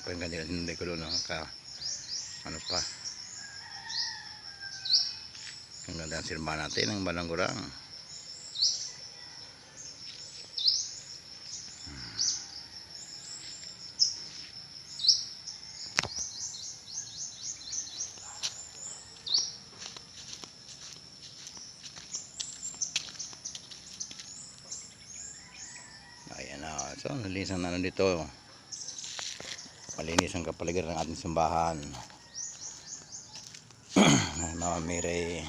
pa yung ganyan, hindi ko doon ano pa, ang ganda ang silba natin ng Balangurang. Ayan na, so nalisan na dito, malinis ang kapaligiran ng ating simbahan. Mama Mary,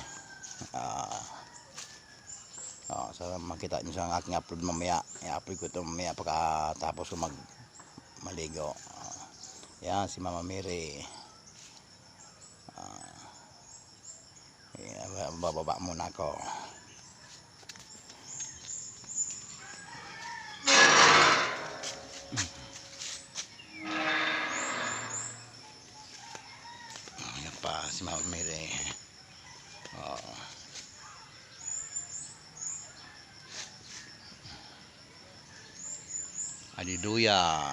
so makita nyo sa aking upload mamaya, i-upload ko ito mamaya pagkatapos ko maligo. Yan si Mama Mary. Bababa muna ako. Yan pa si Mama Mary. Hallelujah.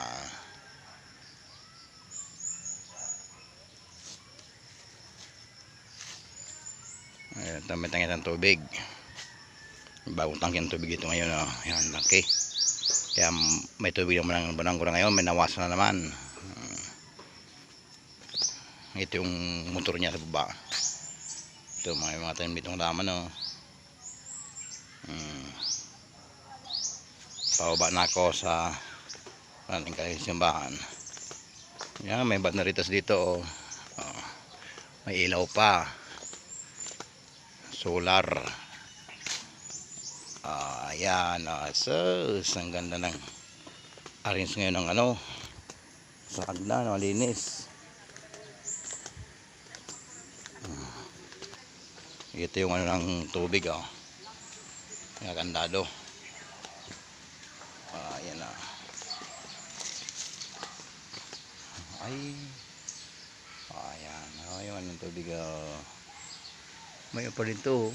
Ayan, may tangit ng tubig. Bagong tangki ng tubig ito ngayon. Ayan, tangki. Kaya may tubig naman ng Balangurang ngayon. May nawasan na naman. Ito yung motor niya sa baba. Ito mga tanim ditong laman. Pababa na ako sa ating simbahan. Yan, may bataneritas dito. May ilaw pa. Solar. Ayan. So, ang ganda ng arrange ngayon ng sa kanila, malinis. Ito yung ng tubig. Kagandado. Ayan na. Ayan. Yung ng tubig. May pa dito.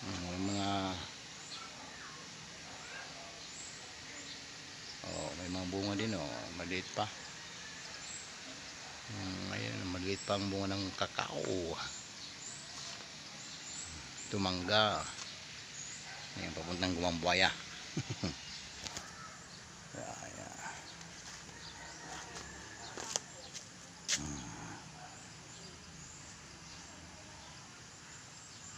May mga bunga din. Maliit pa. Ayan, maliit pa ang bunga ng kakao. Tumangga. Ayan, papuntang Gumambuaya.